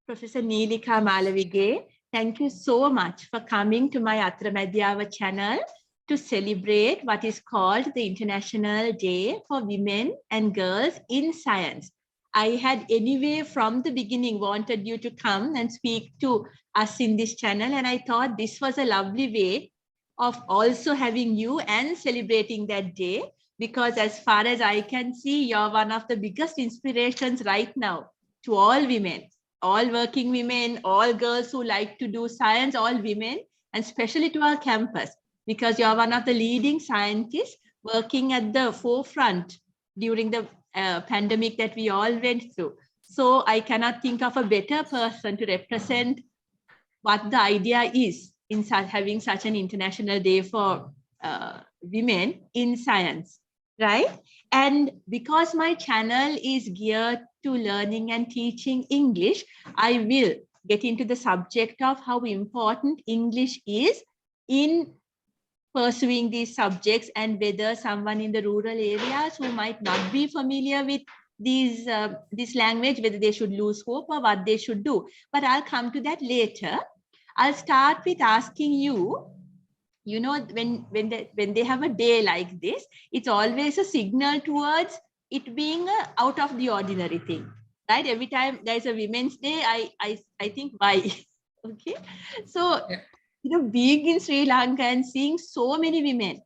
Professor Neelika Malavige, thank you so much for coming to my Attara channel to celebrate what is called the International Day for Women and Girls in Science. I had anyway from the beginning wanted you to come and speak to us in this channel, and I thought this was a lovely way of also having you and celebrating that day, because as far as I can see, you're one of the biggest inspirations right now to all women, all working women, all girls who like to do science, all women, and especially to our campus, because you're one of the leading scientists working at the forefront during the pandemic that we all went through. So I cannot think of a better person to represent what the idea is in having such an international day for women in science, right? And because my channel is geared to learning and teaching English, I will get into the subject of how important English is in pursuing these subjects, and whether someone in the rural areas who might not be familiar with this language, whether they should lose hope or what they should do. But I'll come to that later. I'll start with asking you, you know, when they have a day like this, it's always a signal towards it being a out of the ordinary thing, right? Every time there's a Women's Day, I think why? Okay, so yeah. You know, being in Sri Lanka and seeing so many women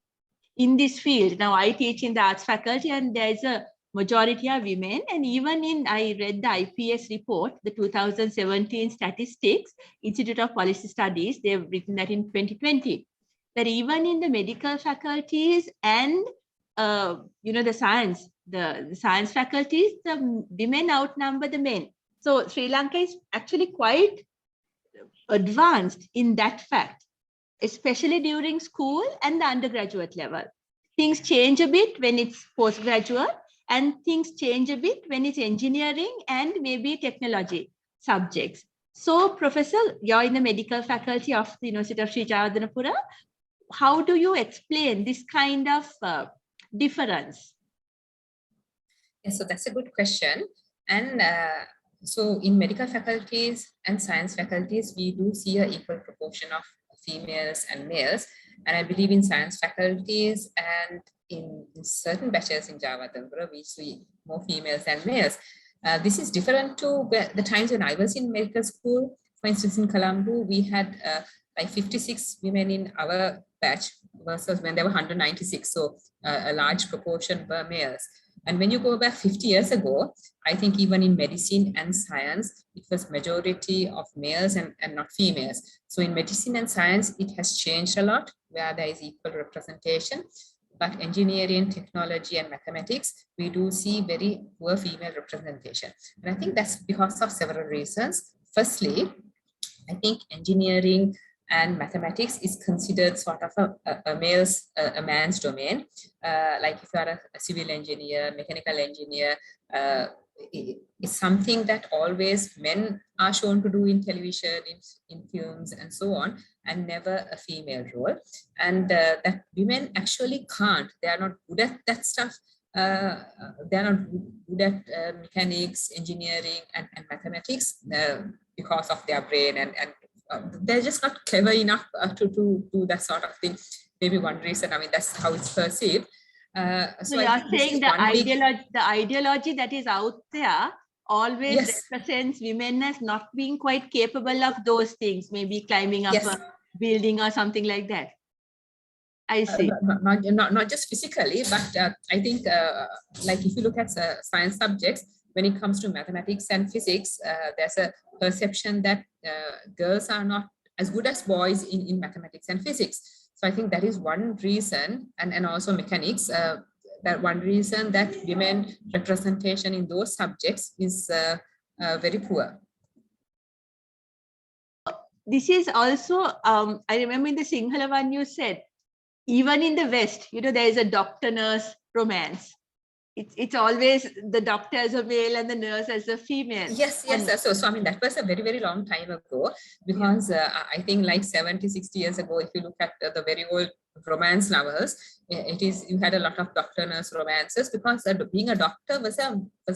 in this field. Now I teach in the arts faculty, and there's a majority of women. And even I read the IPS report, the 2017 statistics, Institute of Policy Studies, they've written that in 2020, that even in the medical faculties and you know, the science faculties, the women outnumber the men. So Sri Lanka is actually quite advanced in that fact, especially during school and the undergraduate level. Things change a bit when it's postgraduate, and things change a bit when it's engineering and maybe technology subjects. So Professor, you're in the medical faculty of the University of Sri Jayawardenepura. How do you explain this kind of difference? Yeah, so that's a good question. And so in medical faculties and science faculties, we do see an equal proportion of females and males. And I believe in science faculties and in certain batches in Jayawardenepura, we see more females than males. This is different to the times when I was in medical school. For instance, in Colombo, we had like 56 women in our batch versus when there were 196. So a large proportion were males. And when you go back 50 years ago, I think even in medicine and science, it was majority of males and not females. So in medicine and science, it has changed a lot where there is equal representation. But engineering, technology, and mathematics, we do see very poor female representation. And I think that's because of several reasons. Firstly, I think engineering and mathematics is considered sort of a man's domain. Like if you are a civil engineer, mechanical engineer, it's something that always men are shown to do in television, in films, and so on, and never a female role. And that women actually can't. They are not good at that stuff. They are not good at mechanics, engineering, and mathematics because of their brain, and they're just not clever enough to do that sort of thing. Maybe one reason, I mean, that's how it's perceived. So you're saying the ideology that is out there always yes. represents women as not being quite capable of those things, maybe climbing up yes. a building or something like that. I see. Not just physically, but I think like if you look at science subjects, when it comes to mathematics and physics, there's a perception that girls are not as good as boys in mathematics and physics. So I think that is one reason, and also mechanics, that one reason that women representation in those subjects is very poor. This is also, I remember in the Sinhala one you said, even in the West, you know, there is a doctor-nurse romance. It's always the doctor as a male and the nurse as a female. Yes. So I mean, that was a very, very long time ago, because I think like 70, 60 years ago, if you look at the very old romance novels, you had a lot of doctor-nurse romances, because being a doctor was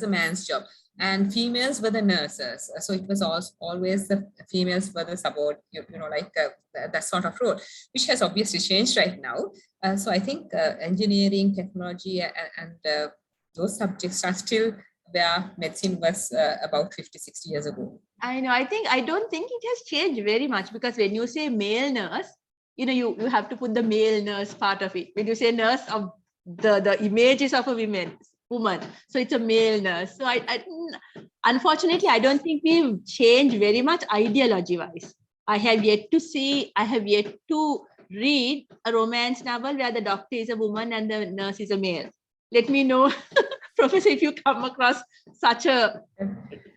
a man's job. and females were the nurses. So it was always the females were the support, that sort of role, which has obviously changed right now. So I think engineering, technology, and those subjects are still where medicine was about 50, 60 years ago. I know. I don't think it has changed very much, because when you say male nurse, you have to put the male nurse part of it. When you say nurse, of the images of a woman, so it's a male nurse. So unfortunately, I don't think we've changed very much ideology wise. I have yet to read a romance novel where the doctor is a woman and the nurse is a male. Let me know, Professor, if you come across such a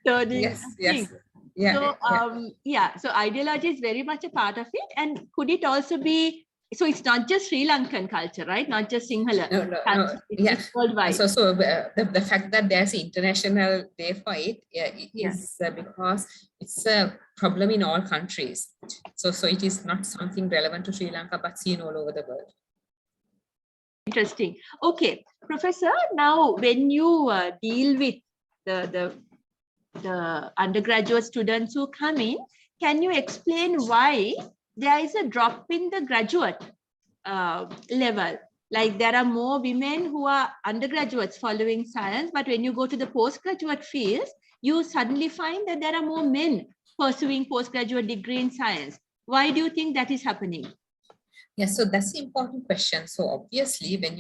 turning thing. Yeah, so ideology is very much a part of it. And could it also be, so it's not just Sri Lankan culture, right? Not just Sinhala. No. It's worldwide. So the fact that there's an international day for it is because it's a problem in all countries. So it is not something relevant to Sri Lanka, but seen all over the world. Interesting. Okay, Professor, now when you deal with the undergraduate students who come in, can you explain why there is a drop in the graduate level? Like there are more women who are undergraduates following science, but when you go to the postgraduate fields, you suddenly find that there are more men pursuing postgraduate degree in science. Why do you think that is happening? Yes, so that's the important question. So obviously, when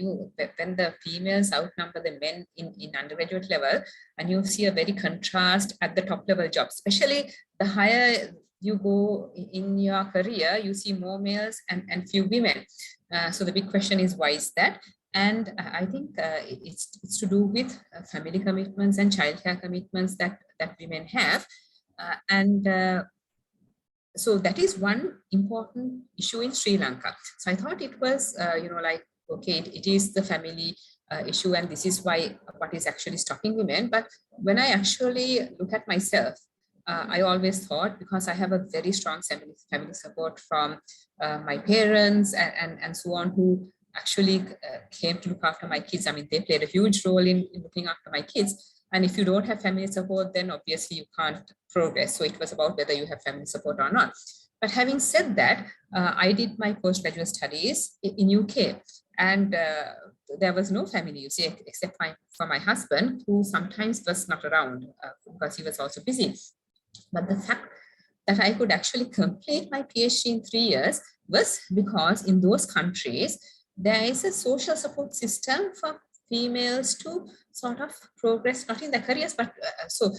the females outnumber the men in undergraduate level, and you see a very contrast at the top level jobs, especially the higher you go in your career, you see more males and few women. So the big question is, why is that? And I think it's to do with family commitments and childcare commitments that women have, so that is one important issue in Sri Lanka. So I thought it was, okay, it is the family issue, and this is what is actually stopping women. But when I actually look at myself, I always thought, because I have a very strong family support from my parents and so on, who actually came to look after my kids. I mean, they played a huge role in looking after my kids. And if you don't have family support, then obviously you can't progress. So it was about whether you have family support or not. But having said that, I did my postgraduate studies in UK, and there was no family, you see, except for my husband, who sometimes was not around because he was also busy. But the fact that I could actually complete my PhD in 3 years was because in those countries, there is a social support system for females to sort of progress, not in their careers, but so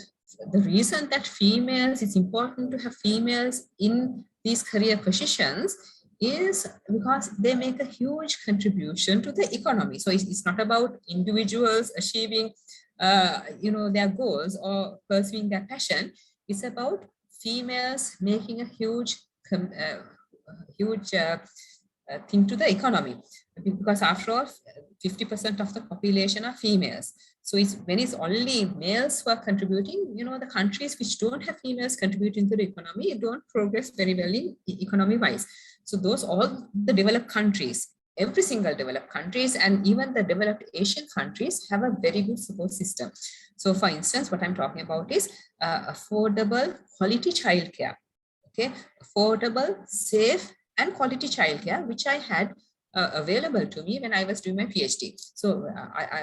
the reason that it's important to have females in these career positions is because they make a huge contribution to the economy. So it's not about individuals achieving, their goals or pursuing their passion. It's about females making a huge thing to the economy, because after all, 50% of the population are females. So when it's only males who are contributing, the countries which don't have females contributing to the economy don't progress very well in economy-wise. So all the developed countries, every single developed countries, and even the developed Asian countries have a very good support system. So for instance, what I'm talking about is affordable, quality childcare. Okay, affordable, safe, and quality childcare, which I had available to me when I was doing my PhD. So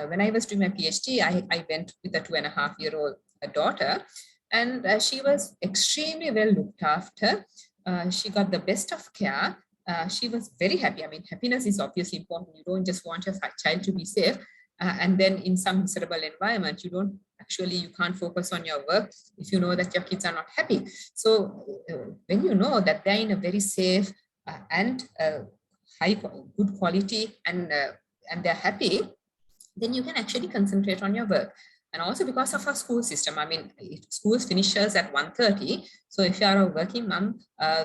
when I was doing my PhD, I went with a 2.5-year-old daughter, and she was extremely well looked after. She got the best of care. She was very happy. I mean, happiness is obviously important. You don't just want your child to be safe, and then in some miserable environment, you can't focus on your work if you know that your kids are not happy. So when you know that they're in a very safe and good quality and they're happy, then you can actually concentrate on your work. And also because of our school system, I mean, schools finishes at 1:30. So if you are a working mom,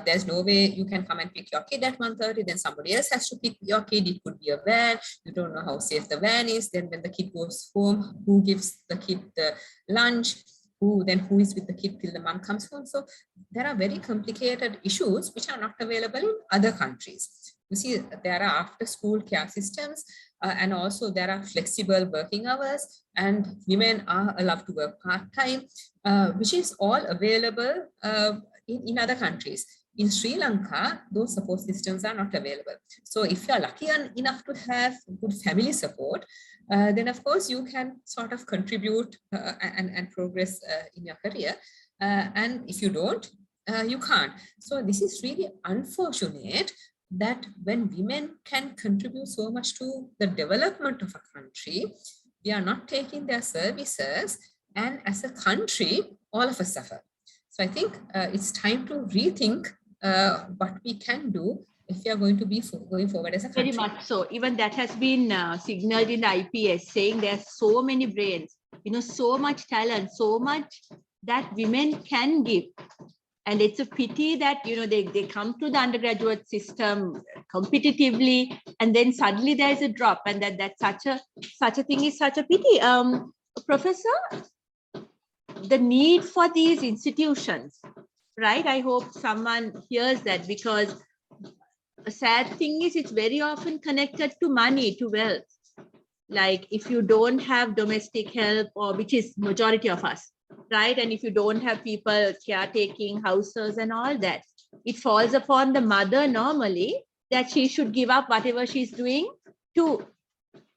there's no way you can come and pick your kid at 1:30. Then somebody else has to pick your kid. It could be a van. You don't know how safe the van is. Then when the kid goes home, who gives the kid the lunch? Who is with the kid till the mom comes home? So there are very complicated issues which are not available in other countries. You see, there are after-school care systems, and also there are flexible working hours, and women are allowed to work part-time, which is all available in other countries. In Sri Lanka, those support systems are not available. So if you're lucky enough to have good family support, then of course you can sort of contribute and progress in your career. And if you don't, you can't. So this is really unfortunate that when women can contribute so much to the development of a country, we are not taking their services, and as a country, all of us suffer. So I think it's time to rethink what we can do if we are going to be going forward as a country. Very much so. Even that has been signaled in the IPS, saying there's so many brains, so much talent, so much that women can give. And it's a pity that, they come to the undergraduate system competitively, and then suddenly there's a drop, and that such a thing is such a pity. Professor, the need for these institutions, right? I hope someone hears that, because a sad thing is it's very often connected to money, to wealth. Like if you don't have domestic help, or which is majority of us, right? And if you don't have people caretaking houses and all that, it falls upon the mother normally that she should give up whatever she's doing to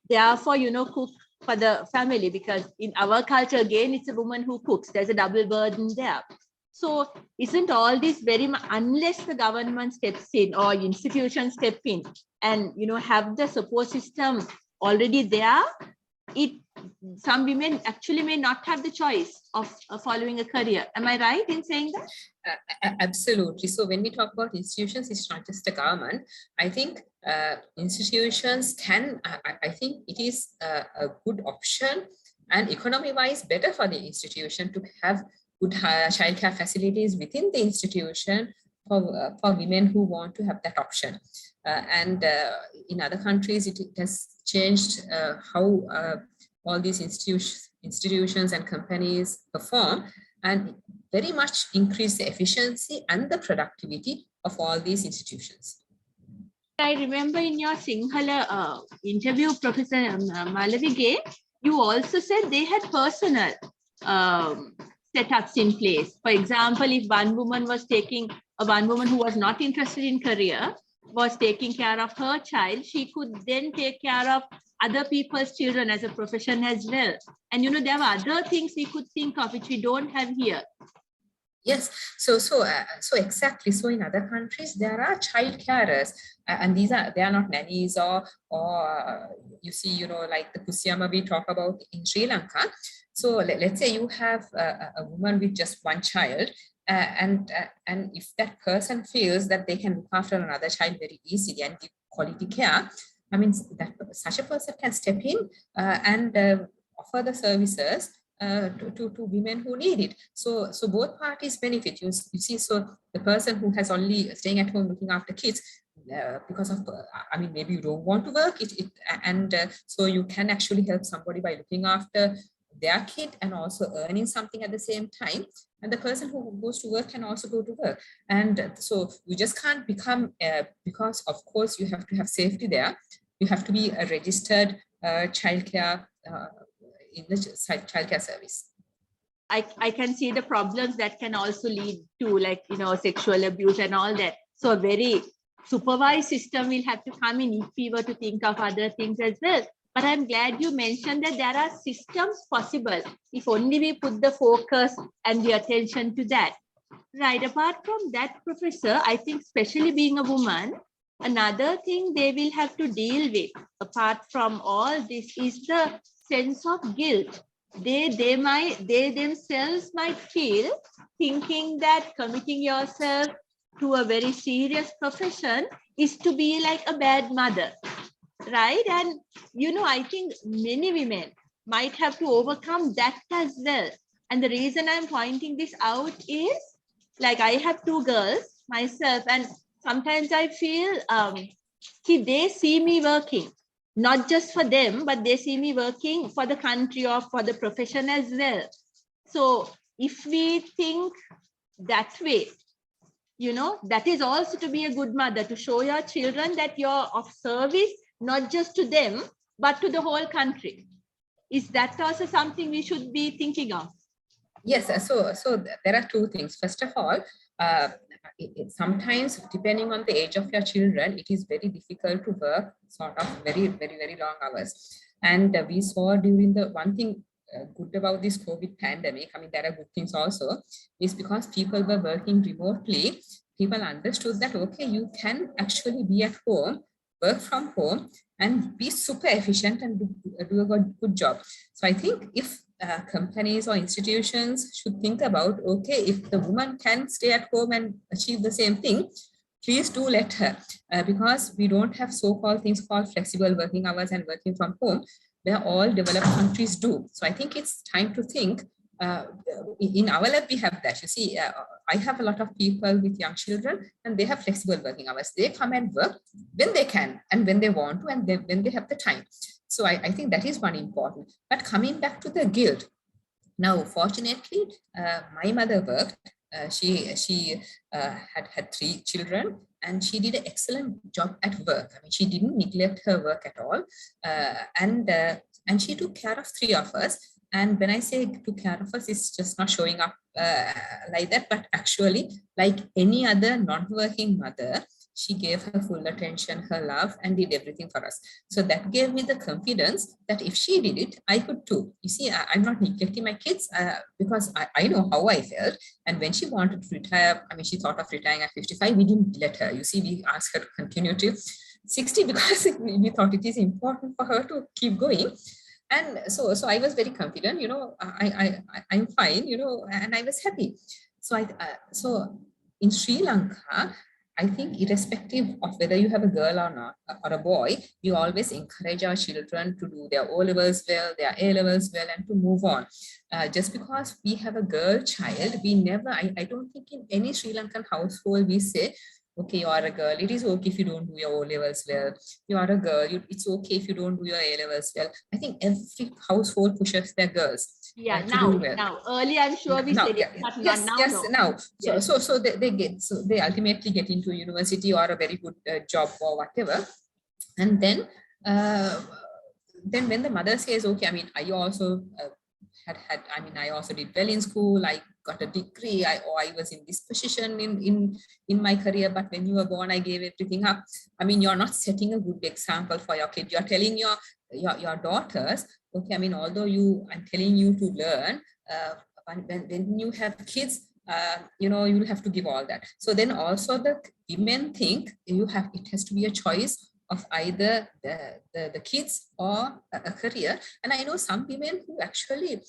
therefore, cook for the family, because in our culture, again, it's a woman who cooks. There's a double burden there. So isn't all this very much, unless the government steps in or institutions step in and, have the support system already there, some women actually may not have the choice of following a career. Am I right in saying that? Absolutely. So when we talk about institutions, it's not just the government. I think institutions can, I think it is a good option, and economy-wise better for the institution to have good childcare facilities within the institution for women who want to have that option. And in other countries, it has changed how all these institutions and companies perform, and very much increase the efficiency and the productivity of all these institutions. I remember in your Sinhala interview, Professor Malavige, you also said they had personal setups in place. For example, if one woman who was not interested in career was taking care of her child, she could then take care of other people's children as a profession as well. And there were other things we could think of which we don't have here. Yes, so exactly. So in other countries there are child carers, and they are not nannies or you see, like the kusiyama we talk about in Sri Lanka. So let's say you have a woman with just one child, and if that person feels that they can look after another child very easily and give quality care, I mean, that such a person can step in and offer the services to women who need it. So both parties benefit. You see, so the person who has only staying at home looking after kids because of, I mean, maybe you don't want to work, so you can actually help somebody by looking after their kid and also earning something at the same time. And the person who goes to work can also go to work. And so you just can't become, because of course you have to have safety there. You have to be a registered childcare in the childcare service. I can see the problems that can also lead to, like, sexual abuse and all that. So a very supervised system will have to come in if we were to think of other things as well. But I'm glad you mentioned that there are systems possible if only we put the focus and the attention to that. Right. Apart from that, Professor, I think especially being a woman, another thing they will have to deal with, apart from all this, is the sense of guilt. They themselves might feel, thinking that committing yourself to a very serious profession is to be like a bad mother, right? And I think many women might have to overcome that as well. And the reason I'm pointing this out is, like, I have two girls myself, and sometimes I feel they see me working, not just for them, but they see me working for the country or for the profession as well. So if we think that way, you know, that is also to be a good mother, to show your children that you're of service, not just to them, but to the whole country. Is that also something we should be thinking of? Yes, so there are two things. First of all, sometimes depending on the age of your children, it is very difficult to work sort of very long hours. And we saw during the one thing good about this COVID pandemic, I mean, there are good things also, is because people were working remotely, people understood that, okay, you can actually be at home, work from home, and be super efficient and do a good job. So I think if companies or institutions should think about, okay, if the woman can stay at home and achieve the same thing, please do let her, because we don't have so-called things called flexible working hours and working from home, where all developed countries do. So I think it's time to think, in our lab we have that. You see, I have a lot of people with young children and they have flexible working hours. They come and work when they can and when they want to and when they have the time. So I think that is one important. But coming back to the guilt, now fortunately, my mother worked. She had 3 children and she did an excellent job at work. I mean, she didn't neglect her work at all, and she took care of 3 of us. And when I say took care of us, it's just not showing up like that, but actually, like any other non-working mother, she gave her full attention, her love, and did everything for us. So that gave me the confidence that if she did it, I could too. You see, I'm not neglecting my kids because I know how I felt. And when she wanted to retire, I mean, she thought of retiring at 55, we didn't let her. You see, we asked her to continue to 60 because we thought it is important for her to keep going. And so I was very confident, you know, I'm fine, you know, and I was happy. So so in Sri Lanka, I think irrespective of whether you have a girl or not, or a boy, we always encourage our children to do their O-levels well, their A-levels well, and to move on. Just because we have a girl child, we never, I don't think in any Sri Lankan household we say, okay, you are a girl, it is okay if you don't do your O-levels well. You are a girl, it's okay if you don't do your A-levels well. I think every household pushes their girls. Yeah, to do well. now. Earlier, I'm sure we said it, but yes, not now. Yes, no. now. Yes. So they ultimately get into university or a very good job or whatever. And then when the mother says, okay, I mean, I also I also did well in school, I got a degree, I was in this position in my career, but when you were born, I gave everything up. I mean, you're not setting a good example for your kid. You're telling your daughters, okay, I mean, although I'm telling you to learn, when you have kids, you know, you'll have to give all that. So then also the women think it has to be a choice of either the kids or a career. And I know some women who actually,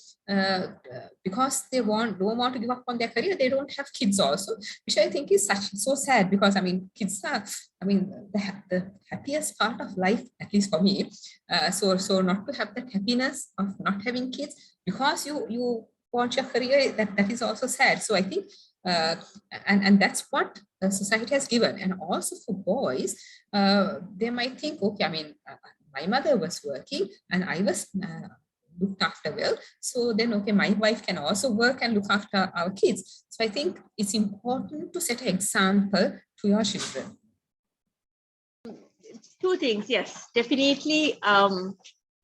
because they don't want to give up on their career, they don't have kids also, which I think is so sad, because I mean, kids are, I mean, the happiest part of life, at least for me. So not to have that happiness of not having kids because you want your career, that is also sad. So I think, and that's what society has given. And also for boys, they might think, okay, I mean, my mother was working and I was looked after well. So then, okay, my wife can also work and look after our kids. So I think it's important to set an example to your children. Two things, yes, definitely.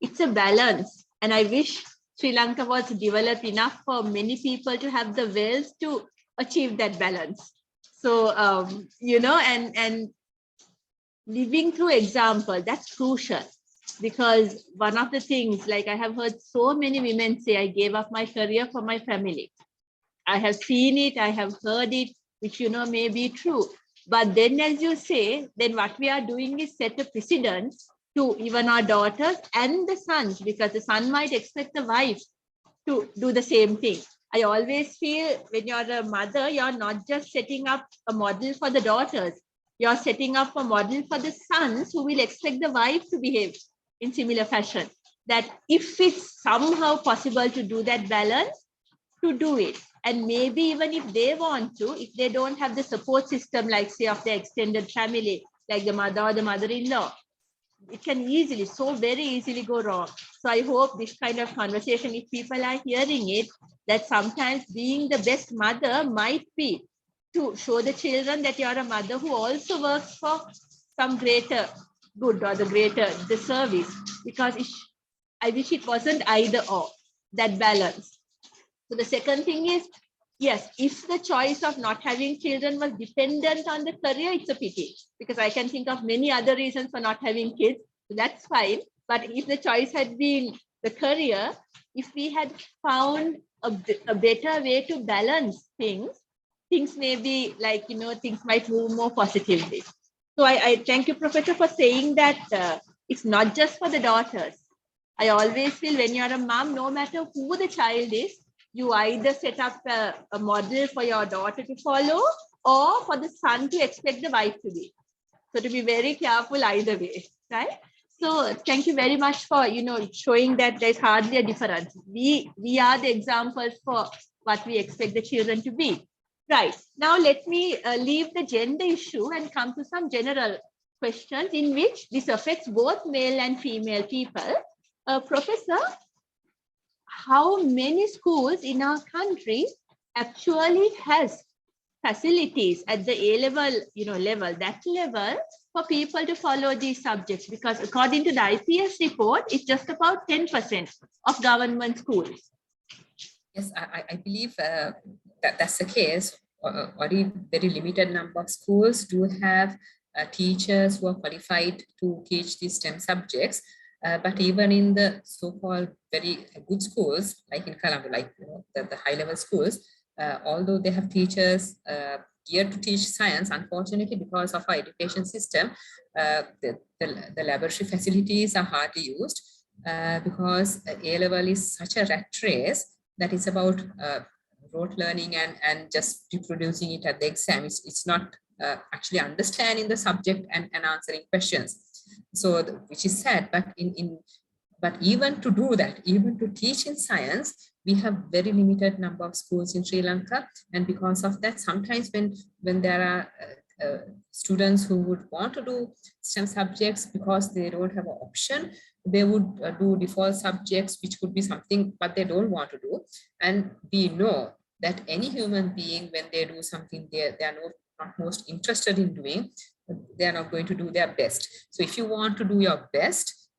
It's a balance, and I wish Sri Lanka was developed enough for many people to have the wills to achieve that balance. So, you know, and living through example, that's crucial, because one of the things, like I have heard so many women say, I gave up my career for my family. I have seen it, I have heard it, which, you know, may be true. But then, as you say, then what we are doing is set a precedent to even our daughters and the sons, because the son might expect the wife to do the same thing. I always feel when you're a mother, you're not just setting up a model for the daughters, you're setting up a model for the sons who will expect the wife to behave in similar fashion. That if it's somehow possible to do that balance, to do it. And maybe even if they want to, if they don't have the support system, like say of their extended family, like the mother or the mother-in-law, it can easily, so very easily go wrong. So I hope this kind of conversation, if people are hearing it, that sometimes being the best mother might be to show the children that you're a mother who also works for some greater good or the service, because I wish it wasn't either or, that balance. So the second thing is, yes, if the choice of not having children was dependent on the career, it's a pity, because I can think of many other reasons for not having kids. So that's fine. But if the choice had been the career, if we had found a better way to balance things may be like, things might move more positively. So I thank you, Professor, for saying that it's not just for the daughters. I always feel when you're a mom, no matter who the child is, you either set up a model for your daughter to follow or for the son to expect the wife to be. So to be very careful either way, right? So thank you very much for, showing that there's hardly a difference. We are the examples for what we expect the children to be. Right. Now let me leave the gender issue and come to some general questions in which this affects both male and female people. Professor, how many schools in our country actually has facilities at the A-level, level for people to follow these subjects? Because according to the IPS report, it's just about 10% of government schools. Yes, I believe that's the case. Only very limited number of schools do have teachers who are qualified to teach these STEM subjects. But even in the so-called very good schools, like in Colombo, like the high-level schools, although they have teachers geared to teach science, unfortunately, because of our education system, the laboratory facilities are hardly used because A-level is such a rat race that is about rote learning and just reproducing it at the exam. It's not actually understanding the subject and answering questions. So, which is sad, but even to do that, even to teach in science, we have very limited number of schools in Sri Lanka. And because of that, sometimes when there are students who would want to do STEM subjects because they don't have an option, they would do default subjects, which would be something, but they don't want to do. And we know that any human being, when they do something they are not most interested in doing, they are not going to do their best. So if you want to do your best,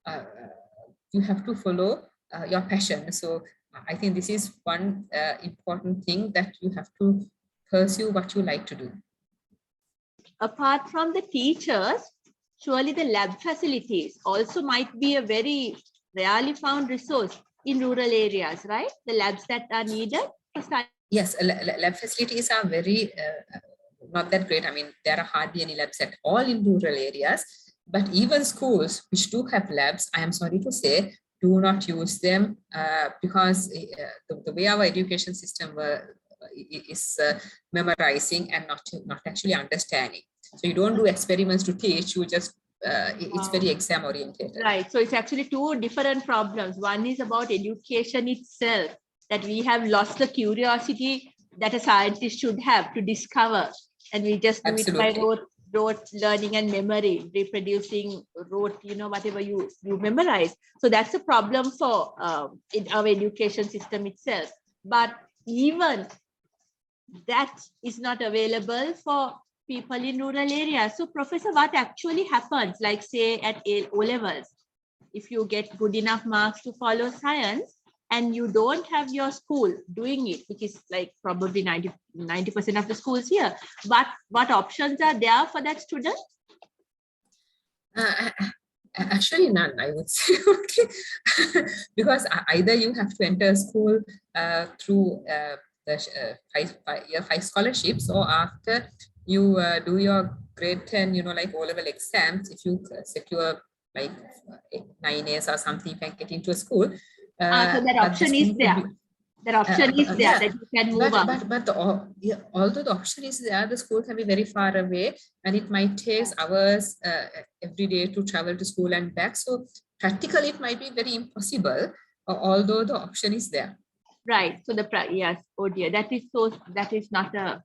you have to follow your passion. So I think this is one important thing, that you have to pursue what you like to do. Apart from the teachers, surely the lab facilities also might be a very rarely found resource in rural areas, right? The labs that are needed for science. Yes, lab facilities are very not that great. I mean, there are hardly any labs at all in rural areas, but even schools which do have labs, I am sorry to say, do not use them because the way our education system is memorizing and not actually understanding. So you don't do experiments to teach, you just, it's very exam oriented. Right, so it's actually two different problems. One is about education itself, that we have lost the curiosity that a scientist should have to discover. And we just do it by rote learning and memory, reproducing rote, whatever you memorize. So that's a problem for in our education system itself. But even that is not available for people in rural areas. So Professor, what actually happens, like say at O-levels, if you get good enough marks to follow science, and you don't have your school doing it, which is like probably 90% of the schools here, but what options are there for that student? Actually none, I would say. Okay. Because either you have to enter school through the 5 scholarships, or after you do your grade 10, like O-level exams, if you secure like 9 A's or something, you can get into a school. So that option is there. That option is there, that you can move on. But although the option is there, the school can be very far away, and it might take hours every day to travel to school and back. So practically, it might be very impossible, although the option is there. Right. So yes. Oh dear, that is not a.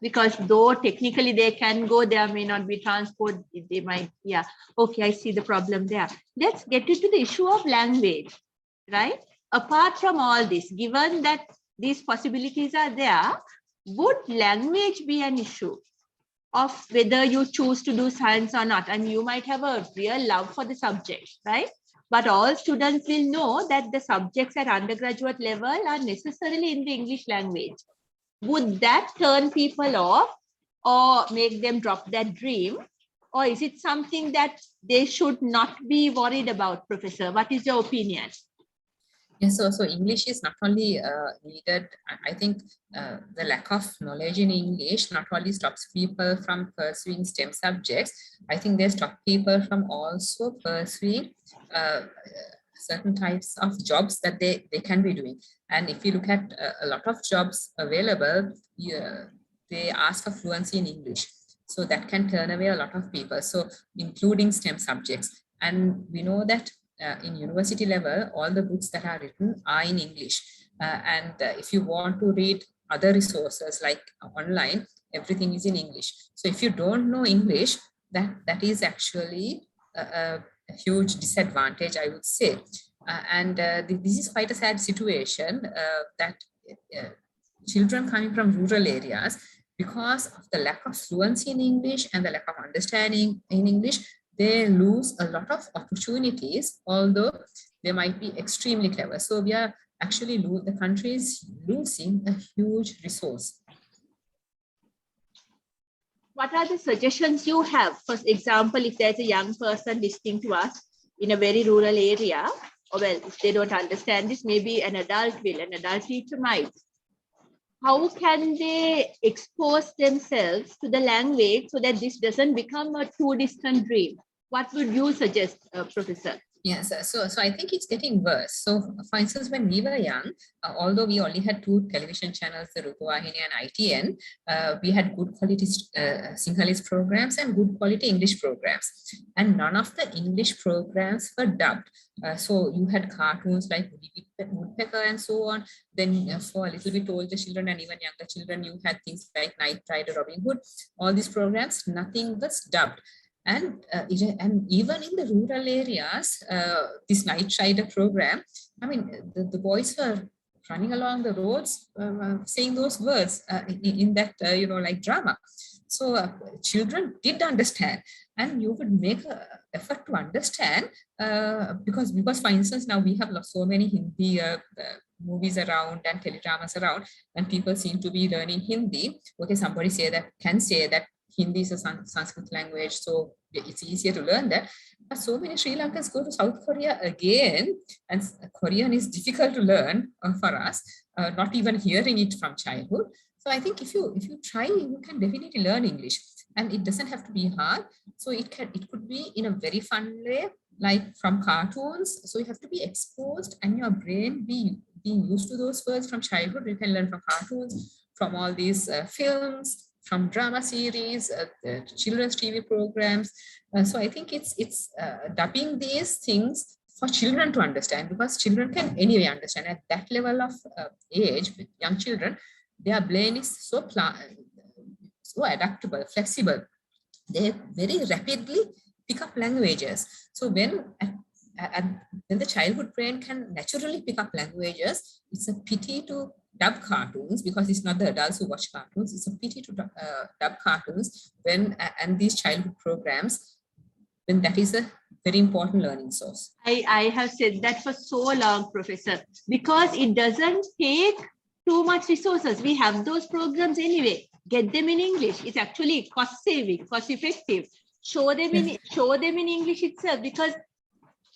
Because though technically they can go, there may not be transport, they might, yeah. Okay, I see the problem there. Let's get into the issue of language, right? Apart from all this, given that these possibilities are there, would language be an issue of whether you choose to do science or not? I mean, you might have a real love for the subject, right? But all students will know that the subjects at undergraduate level are necessarily in the English language. Would that turn people off or make them drop that dream? Or is it something that they should not be worried about, Professor? What is your opinion? Yes, so English is not only needed. I think the lack of knowledge in English not only stops people from pursuing STEM subjects, I think they stop people from also pursuing certain types of jobs that they can be doing. And if you look at a lot of jobs available, they ask for fluency in English. So that can turn away a lot of people, so including STEM subjects. And we know that in university level, all the books that are written are in English. If you want to read other resources like online, everything is in English. So if you don't know English, that is actually a huge disadvantage, I would say. This is quite a sad situation that children coming from rural areas, because of the lack of fluency in English and the lack of understanding in English, they lose a lot of opportunities, although they might be extremely clever. So we are actually, the country is losing a huge resource. What are the suggestions you have? For example, if there's a young person listening to us in a very rural area, or well, if they don't understand this, maybe an adult teacher might. How can they expose themselves to the language so that this doesn't become a too distant dream? What would you suggest, Professor? Yes, so I think it's getting worse. So for instance, when we were young, although we only had 2 television channels, the Rupavahini and ITN, we had good quality Sinhalese programs and good quality English programs. And none of the English programs were dubbed. So you had cartoons like Woodpecker and so on. Then for a little bit older children and even younger children, you had things like Knight Rider, Robin Hood. All these programs, nothing was dubbed. And even in the rural areas, this Night Rider program, I mean, the boys were running along the roads saying those words in that, like drama. So children did understand, and you would make an effort to understand because for instance, now we have so many Hindi movies around and teledramas around, and people seem to be learning Hindi. Okay, somebody can say that Hindi is a Sanskrit language, so it's easier to learn that. But so many Sri Lankans go to South Korea again, and Korean is difficult to learn for us, not even hearing it from childhood. So I think if you try, you can definitely learn English, and it doesn't have to be hard. So it could be in a very fun way, like from cartoons. So you have to be exposed, and your brain being used to those words from childhood. You can learn from cartoons, from all these films, from drama series, children's TV programs. So I think it's dubbing these things for children to understand, because children can anyway understand at that level of age. With young children, their brain is so adaptable, flexible. They very rapidly pick up languages. So when the childhood brain can naturally pick up languages, it's a pity to dub cartoons, because it's not the adults who watch cartoons. It's a pity to dub cartoons and these childhood programs, when that is a very important learning source. I have said that for so long, Professor, because it doesn't take too much resources. We have those programs anyway. Get them in English. It's actually cost saving, cost effective. Show them in English itself, because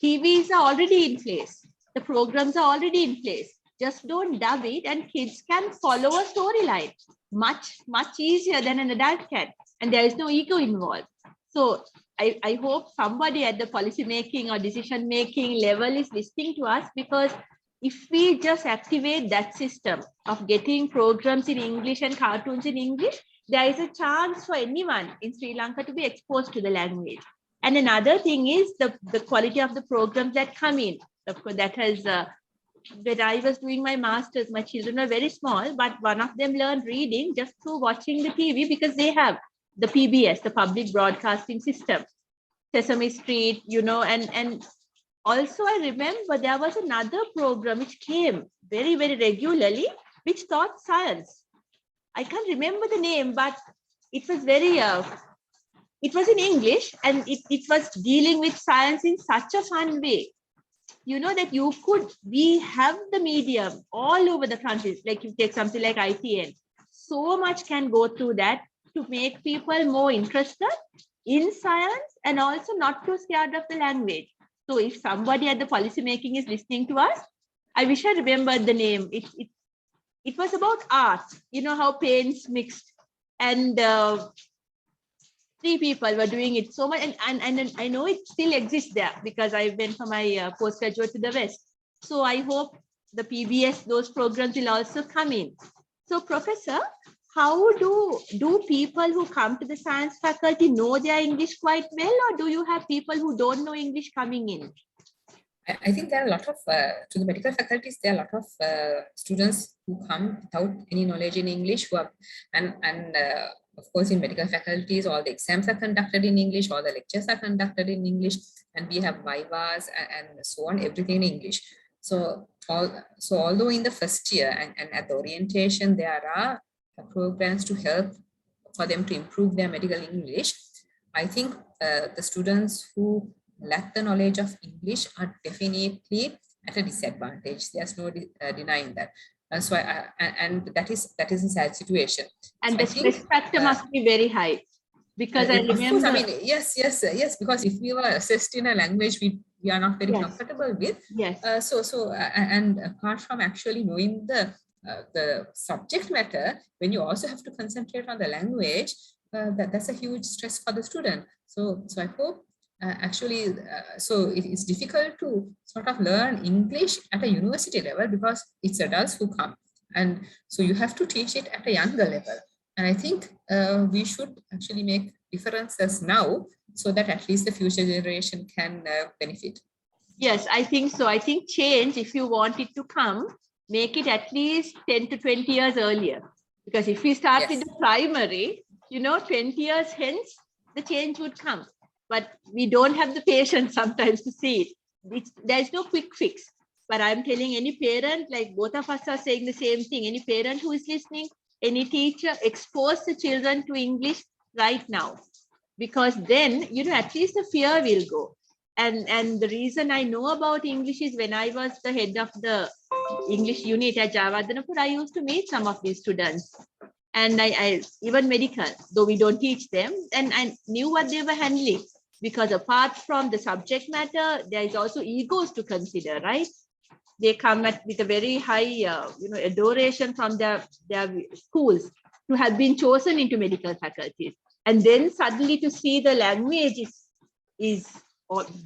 TVs are already in place. The programs are already in place. Just don't dub it, and kids can follow a storyline much easier than an adult can, and there is no ego involved. So I hope somebody at the policy making or decision making level is listening to us, because if we just activate that system of getting programs in English and cartoons in English, there is a chance for anyone in Sri Lanka to be exposed to the language. And another thing is the quality of the programs that come in. Of course, that has, when I was doing my master's, my children were very small, but one of them learned reading just through watching the TV, because they have the PBS, the public broadcasting system, Sesame Street, and also I remember there was another program which came very, very regularly, which taught science. I can't remember the name, but it was very, it was in English, and it was dealing with science in such a fun way. You know that we have the medium all over the country. Like you take something like ITN, so much can go through that to make people more interested in science and also not too scared of the language. So if somebody at the policy making is listening to us, I wish I remembered the name. It was about art, you know, how paints mixed, and 3 people were doing it so much, and I know it still exists there because I went for my postgraduate to the West. So I hope the PBS, those programs will also come in. So Professor, how do people who come to the science faculty know their English quite well, or do you have people who don't know English coming in? I think there are a lot of, to the medical faculties, there are a lot of students who come without any knowledge in English, who are, and of course, in medical faculties, all the exams are conducted in English, all the lectures are conducted in English, and we have vivas and so on, everything in English. So although in the first year and at the orientation, there are programs to help for them to improve their medical English, I think the students who lack the knowledge of English are definitely at a disadvantage. There's no denying that. So and that is a sad situation. And so the stress factor must be very high, because I remember. Of course, I mean, yes. Because if we were assessed in a language we are not very comfortable with, and apart from actually knowing the subject matter, when you also have to concentrate on the language, that's a huge stress for the student. So I hope. So it is difficult to sort of learn English at a university level because it's adults who come, and so you have to teach it at a younger level. And I think we should actually make differences now so that at least the future generation can benefit. Yes, I think so. I think change, if you want it to come, make it at least 10 to 20 years earlier. Because if we start with the primary, 20 years hence, the change would come. But we don't have the patience sometimes to see it. There's no quick fix. But I'm telling any parent, like both of us are saying the same thing, any parent who is listening, any teacher, expose the children to English right now. Because then, at least the fear will go. And the reason I know about English is when I was the head of the English unit at Jayawardenepura, I used to meet some of these students. And I even medical, though we don't teach them, and I knew what they were handling. Because apart from the subject matter, there is also egos to consider, right? They come with a very high, adoration from their schools to have been chosen into medical faculties. And then suddenly to see the language is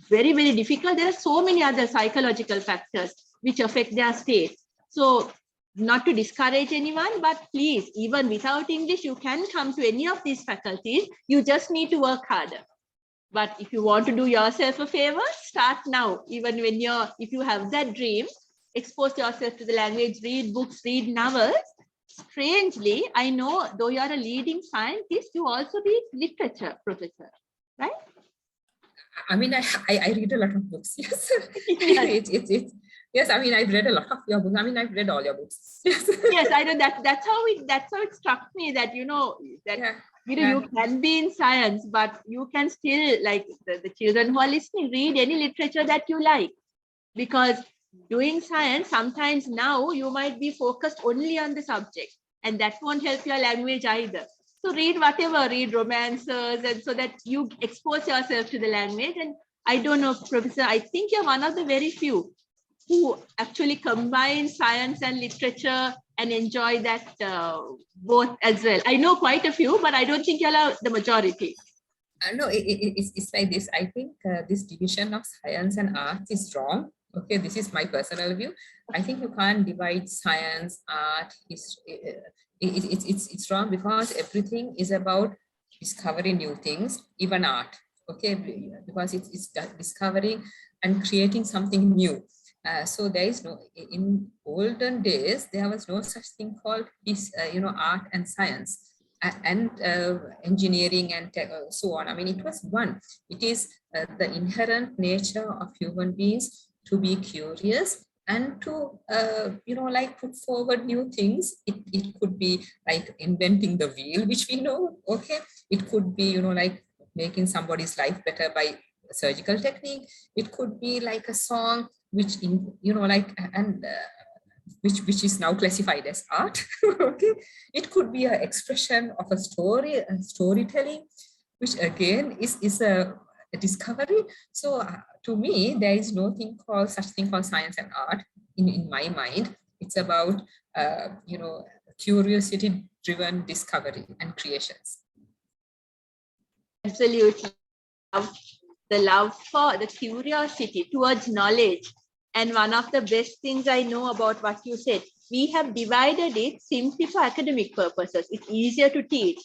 very, very difficult. There are so many other psychological factors which affect their state. So not to discourage anyone, but please, even without English, you can come to any of these faculties. You just need to work harder. But if you want to do yourself a favor, start now. Even when if you have that dream, expose yourself to the language, read books, read novels. Strangely, I know, though you are a leading scientist, you also read literature, Professor, right? I mean, I read a lot of books. Yes. Yes, I mean, I've read a lot of your books. I mean, I've read all your books. Yes, I know that's how it struck me that, you can be in science, but you can still, like the children who are listening, read any literature that you like. Because doing science, sometimes now you might be focused only on the subject, and that won't help your language either. So read whatever, read romances, and so that you expose yourself to the language. And I don't know, Professor, I think you're one of the very few who actually combine science and literature and enjoy that both as well. I know quite a few, but I don't think you're the majority. No, it's like this. I think this division of science and arts is wrong. Okay, this is my personal view. I think you can't divide science, art, history. It's wrong because everything is about discovering new things, even art. Okay, because it's discovering and creating something new. So there is no, in olden days, there was no such thing called art and science and engineering and so on. I mean, it was one. It is the inherent nature of human beings to be curious and to, like put forward new things. It could be like inventing the wheel, which we know, okay. It could be, like making somebody's life better by surgical technique. It could be like a song, which which is now classified as art. Okay, it could be an expression of a storytelling, which again is a discovery. So to me, there is such thing called science and art in my mind. It's about curiosity driven discovery and creations. Absolutely. The love for the curiosity towards knowledge. And one of the best things I know about what you said, we have divided it simply for academic purposes. It's easier to teach.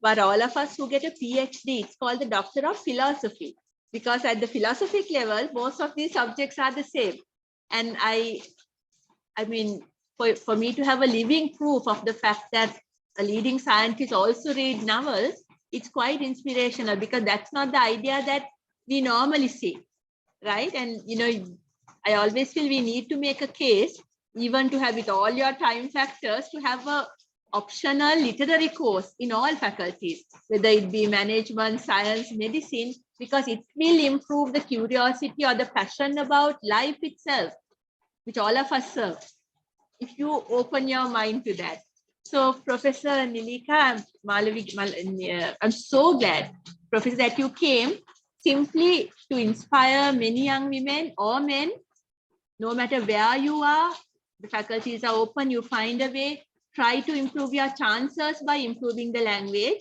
But all of us who get a PhD, it's called the Doctor of Philosophy. Because at the philosophic level, most of these subjects are the same. And I mean, for me to have a living proof of the fact that a leading scientist also read novels, it's quite inspirational, because that's not the idea that we normally see, right? And, I always feel we need to make a case, even to have it all your time factors, to have a optional literary course in all faculties, whether it be management, science, medicine, because it will improve the curiosity or the passion about life itself, which all of us serve, if you open your mind to that. So Professor Neelika Malavige, I'm so glad, Professor, that you came simply to inspire many young women or men, no matter where you are. The faculties are open, you find a way, try to improve your chances by improving the language.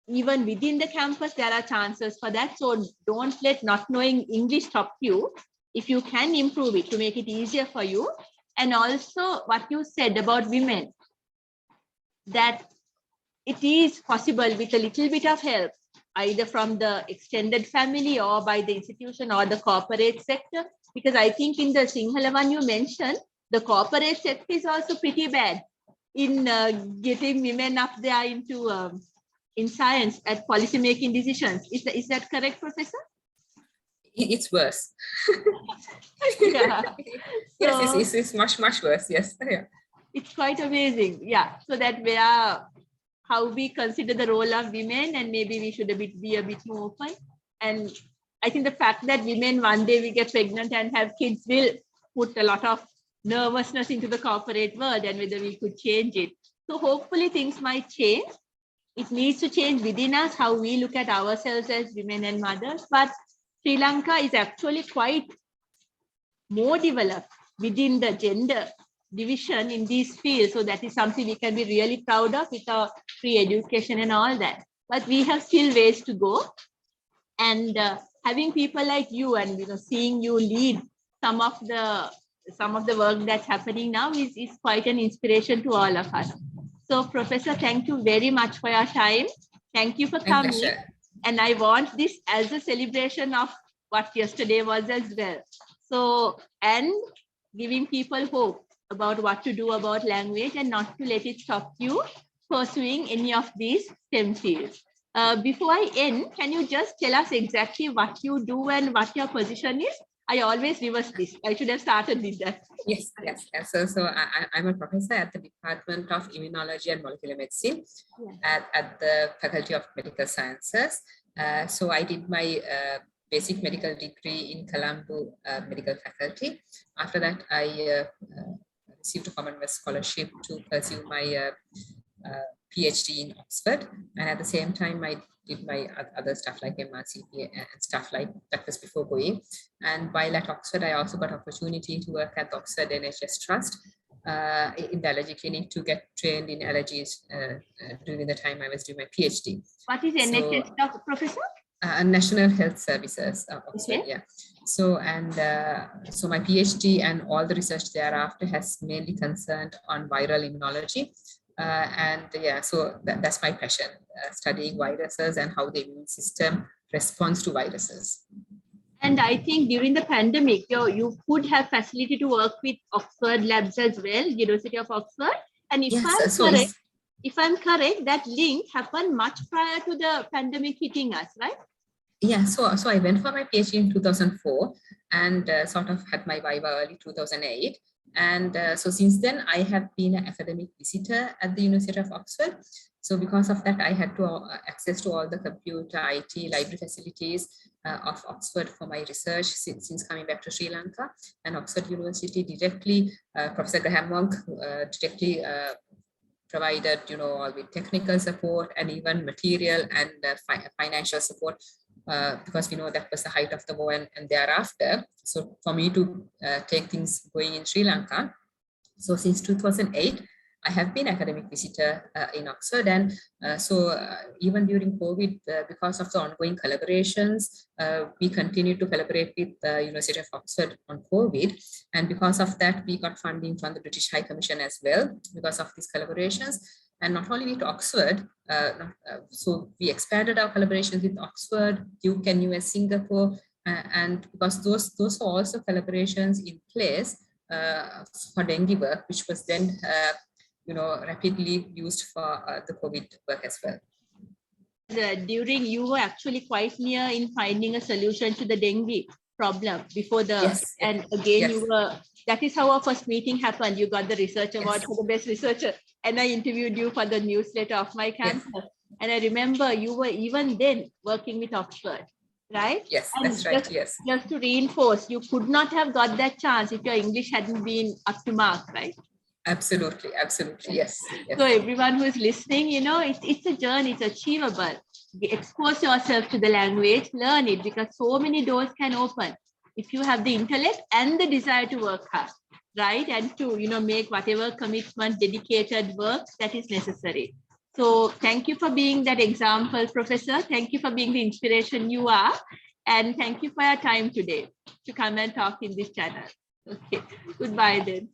Even within the campus, there are chances for that. So don't let not knowing English stop you. If you can improve it to make it easier for you. And also what you said about women, that it is possible with a little bit of help, either from the extended family or by the institution or the corporate sector. Because I think in the Sinhala one you mentioned, the corporate sector is also pretty bad in getting women up there into in science at policy making decisions. Is that correct, Professor? It's worse. Yeah. Yes, it's much worse. Yes. Yeah. It's quite amazing. Yeah. So that we are how we consider the role of women, and maybe we should be a bit more open. And I think the fact that women one day we get pregnant and have kids will put a lot of nervousness into the corporate world, and whether we could change it. So hopefully things might change. It needs to change within us, how we look at ourselves as women and mothers. But Sri Lanka is actually quite more developed within the gender division in these fields. So that is something we can be really proud of with our free education and all that. But we have still ways to go. And having people like you and seeing you lead some of the work that's happening now is quite an inspiration to all of us. So Professor, thank you very much for your time. Thank you for coming. And I want this as a celebration of what yesterday was as well. So, and giving people hope about what to do about language and not to let it stop you pursuing any of these STEM fields. Before I end, can you just tell us exactly what you do and what your position is? I always reverse this. I should have started with that. Yes. So I'm a professor at the Department of Immunology and Molecular Medicine at the Faculty of Medical Sciences. So I did my basic medical degree in Colombo Medical Faculty. After that, I received a Commonwealth scholarship to pursue my PhD in Oxford, and at the same time I did my other stuff like MRCP and stuff like that was before going. And while at Oxford, I also got opportunity to work at the Oxford NHS Trust in the allergy clinic to get trained in allergies during the time I was doing my PhD. What is NHS, Professor? National Health Services, Oxford, okay. Yeah. So so my PhD and all the research thereafter has mainly concerned on viral immunology. So that's my passion, studying viruses and how the immune system responds to viruses. And I think during the pandemic, you could have facility to work with Oxford labs as well, University of Oxford. And if I'm correct, that link happened much prior to the pandemic hitting us, right? Yeah, so I went for my PhD in 2004 and sort of had my viva early 2008. And so since then, I have been an academic visitor at the University of Oxford. So because of that, I had to access to all the computer, IT, library facilities of Oxford for my research since coming back to Sri Lanka. And Oxford University directly, Professor Graham Monk directly provided, all the technical support and even material and financial support, because we know that was the height of the war and thereafter. So for me to take things going in Sri Lanka. So since 2008, I have been academic visitor in Oxford, and even during COVID, because of the ongoing collaborations, we continue to collaborate with the University of Oxford on COVID, and because of that, we got funding from the British High Commission as well because of these collaborations. And not only with Oxford, so we expanded our collaborations with Oxford, Duke and US Singapore, and because those are also collaborations in place for dengue work, which was then rapidly used for the COVID work as well. You were actually quite near in finding a solution to the dengue problem before the, yes, and again, yes. that is how our first meeting happened. You got the research award for the best researcher, and I interviewed you for the newsletter of my campus. Yes. And I remember you were even then working with Oxford, right? Yes, and that's right, yes. Just to reinforce, you could not have got that chance if your English hadn't been up to mark, right? Absolutely, absolutely, yes. So everyone who is listening, it's a journey, it's achievable. Expose yourself to the language, learn it, because so many doors can open if you have the intellect and the desire to work hard, right? And to, make whatever commitment, dedicated work that is necessary. So thank you for being that example, Professor. Thank you for being the inspiration you are. And thank you for your time today to come and talk in this channel. Okay, goodbye then.